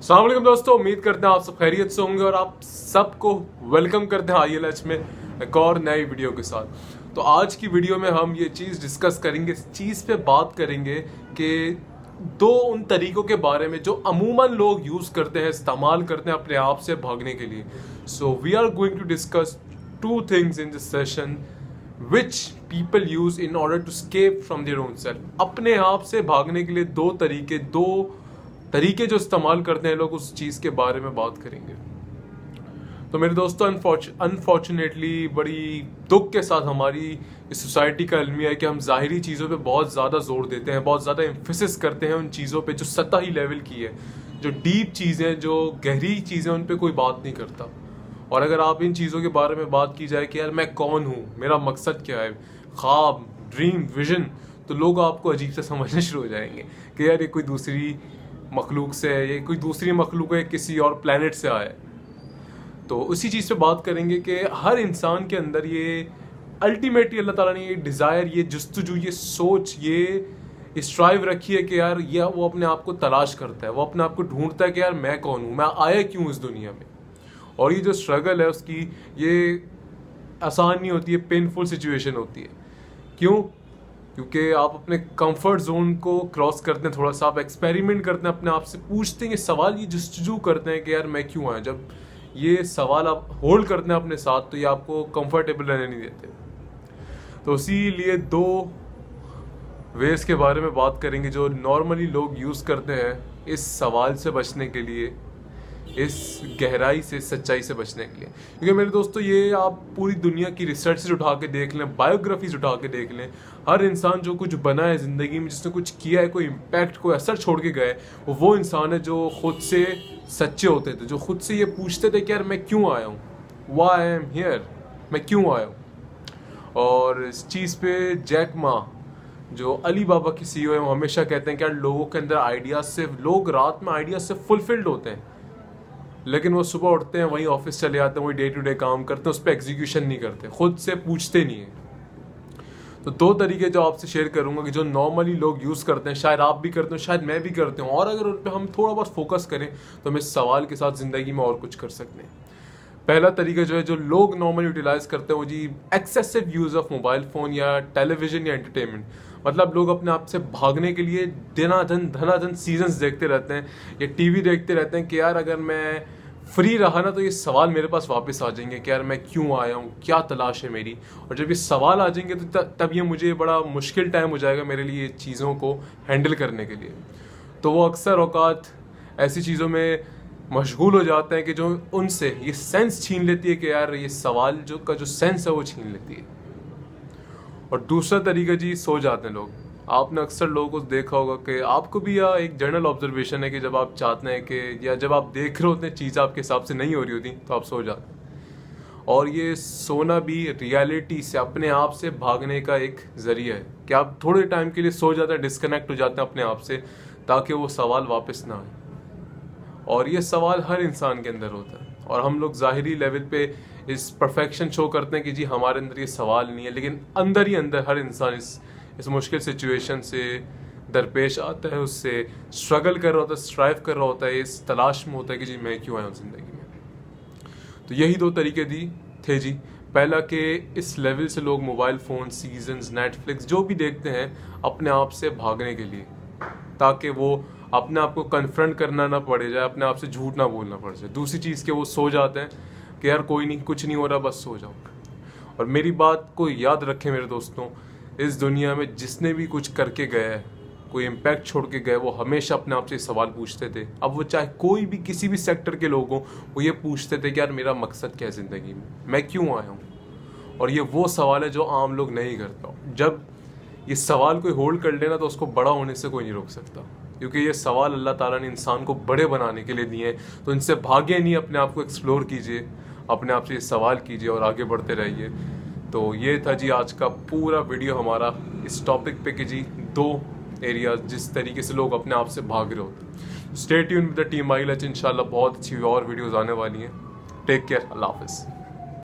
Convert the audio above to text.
अस्सलाम वालेकुम दोस्तों, उम्मीद करते हैं आप सब खैरियत से होंगे और आप सबको वेलकम करते हैं ILH में एक और नई वीडियो के साथ। तो आज की वीडियो में हम ये चीज़ डिस्कस करेंगे, इस चीज़ पे बात करेंगे कि दो उन तरीकों के बारे में जो अमूमन लोग यूज़ करते हैं, इस्तेमाल करते हैं अपने आप से भागने के लिए। So we are going to discuss two things in this session which people use in order to escape from their own self. अपने आप से भागने के लिए दो तरीके जो इस्तेमाल करते हैं लोग, उस चीज़ के बारे में बात करेंगे। तो मेरे दोस्तों, अनफॉर्चुनेटली बड़ी दुख के साथ हमारी इस सोसाइटी का अलमिया है कि हम ज़ाहिरी चीज़ों पे बहुत ज़्यादा जोर देते हैं, बहुत ज़्यादा एम्फेसिस करते हैं उन चीज़ों पे जो सतही लेवल की है, जो डीप चीज़ें, जो गहरी चीज़ें, उन पे कोई बात नहीं करता। और अगर आप इन चीज़ों के बारे में बात की जाए कि यार मैं कौन हूँ, मेरा मकसद क्या है, ख्वाब, ड्रीम, विजन, तो लोग आपको अजीब से समझने शुरू हो जाएंगे कि यार ये कोई दूसरी मखलूक से है, ये कोई दूसरी मखलूक है, किसी और प्लेनेट से आया है। तो उसी चीज़ पे बात करेंगे कि हर इंसान के अंदर ये अल्टीमेटली अल्लाह ताला ने ये डिज़ायर, ये जस्तजू, ये सोच, ये स्ट्राइव रखी है कि यार ये वो अपने आप को तलाश करता है, वो अपने आप को ढूंढता है कि यार मैं कौन हूँ, मैं आया क्यों इस दुनिया में। और ये जो स्ट्रगल है उसकी, ये आसान नहीं होती है, पेनफुल सिचुएशन होती है। क्यों? क्योंकि आप अपने कंफर्ट जोन को क्रॉस करते हैं, थोड़ा सा आप एक्सपेरिमेंट करते हैं, अपने आप से पूछते हैं, ये सवाल, ये जस्तजू करते हैं कि यार मैं क्यों आया। जब ये सवाल आप होल्ड करते हैं अपने साथ, तो ये आपको कंफर्टेबल रहने नहीं देते। तो इसीलिए दो वेज के बारे में बात करेंगे जो नॉर्मली लोग यूज़ करते हैं इस सवाल से बचने के लिए, इस गहराई से, सच्चाई से बचने के लिए। क्योंकि मेरे दोस्तों, ये आप पूरी दुनिया की रिसर्च उठा के देख लें, बायोग्राफीज उठा के देख लें, हर इंसान जो कुछ बना है ज़िंदगी में, जिसने कुछ किया है, कोई इम्पैक्ट, कोई असर छोड़ के गए, वो इंसान है जो खुद से सच्चे होते थे, जो खुद से ये पूछते थे कि यार मैं क्यों आया हूँ, व्हाई आई एम हियर, मैं क्यों आया हूँ। और इस चीज़ पे जैक मा, जो अली बाबा की CEO है, वो हमेशा कहते हैं कि यार लोगों के अंदर आइडियाज से, लोग रात में आइडियाज से फुलफिल्ड होते हैं, लेकिन वो सुबह उठते हैं, वहीं ऑफिस चले जाते हैं, वही डे टू डे काम करते हैं, उस पर एग्जीक्यूशन नहीं करते, खुद से पूछते नहीं है। तो दो तरीके जो आपसे शेयर करूंगा कि जो नॉर्मली लोग यूज़ करते हैं, शायद आप भी करते हो, शायद मैं भी करते हूँ, और अगर उन पर हम थोड़ा बहुत फोकस करें तो हम इस सवाल के साथ ज़िंदगी में और कुछ कर सकते हैं। पहला तरीका जो है, जो लोग नॉर्मली यूटिलाइज करते हैं, वो जी excessive use of mobile phone या टेलीविज़न या एंटरटेनमेंट। मतलब लोग अपने आप से भागने के लिए धनाधन सीजन्स देखते रहते हैं या TV देखते रहते हैं कि यार अगर मैं फ्री रहा ना तो ये सवाल मेरे पास वापस आ जाएंगे कि यार मैं क्यों आया हूँ, क्या तलाश है मेरी। और जब ये सवाल आ जाएंगे तो तब ये मुझे बड़ा मुश्किल टाइम हो जाएगा मेरे लिए चीज़ों को हैंडल करने के लिए। तो वो अक्सर औकात ऐसी चीज़ों में मशगूल हो जाते हैं कि जो उनसे ये सेंस छीन लेती है कि यार ये सवाल जो सेंस है वो छीन लेती है। और दूसरा तरीका जी, सो जाते हैं लोग। आपने अक्सर लोगों को देखा होगा कि आपको भी, या एक जनरल ऑब्जर्वेशन है कि जब आप चाहते हैं कि, या जब आप देख रहे होते हैं चीज़ आपके हिसाब से नहीं हो रही होती, तो आप सो जाते हैं। और ये सोना भी रियलिटी से, अपने आप से भागने का एक जरिया है कि आप थोड़े टाइम के लिए सो जाते हैं, डिस्कनेक्ट हो जाते हैं अपने आप से, ताकि वो सवाल वापस ना आए। और ये सवाल हर इंसान के अंदर होता है, और हम लोग ज़ाहिरी लेवल पे इस परफेक्शन शो करते हैं कि जी हमारे अंदर ये सवाल नहीं है, लेकिन अंदर ही अंदर हर इंसान इस मुश्किल सिचुएशन से दरपेश आता है, उससे स्ट्रगल कर रहा होता है, स्ट्राइव कर रहा होता है, इस तलाश में होता है कि जी मैं क्यों आया हूँ ज़िंदगी में। तो यही दो तरीके थे जी। पहला कि इस लेवल से लोग मोबाइल फ़ोन, सीजन्स, नेटफ्लिक्स जो भी देखते हैं अपने आप से भागने के लिए, ताकि वो अपने आप को कन्फ्रंट करना ना पड़े जाए, अपने आप से झूठ ना बोलना पड़ जाए। दूसरी चीज़ के वो सो जाते हैं कि यार कोई नहीं, कुछ नहीं हो रहा, बस सो जाओ। और मेरी बात को याद रखें मेरे दोस्तों, इस दुनिया में जिसने भी कुछ करके गया है, कोई इम्पैक्ट छोड़ के गए, वो हमेशा अपने आप से सवाल पूछते थे। अब वो चाहे कोई भी, किसी भी सेक्टर के लोग हों, वो ये पूछते थे कि यार मेरा मकसद क्या है ज़िंदगी में, मैं क्यों आया हूँ। और ये वो सवाल है जो आम लोग नहीं करता। जब ये सवाल कोई होल्ड कर लेना तो उसको बड़ा होने से कोई नहीं रोक सकता, क्योंकि ये सवाल अल्लाह ताला ने इंसान को बड़े बनाने के लिए दिए हैं। तो इनसे भागे नहीं, अपने आप को एक्सप्लोर कीजिए, अपने आप से ये सवाल कीजिए और आगे बढ़ते रहिए। तो ये था जी आज का पूरा वीडियो हमारा इस टॉपिक पे कि जी दो एरिया जिस तरीके से लोग अपने आप से भाग रहे होते। Stay tuned with the team ILH, इंशाल्लाह बहुत अच्छी और वीडियोज़ आने वाली हैं। टेक केयर, अल्लाह हाफिज़।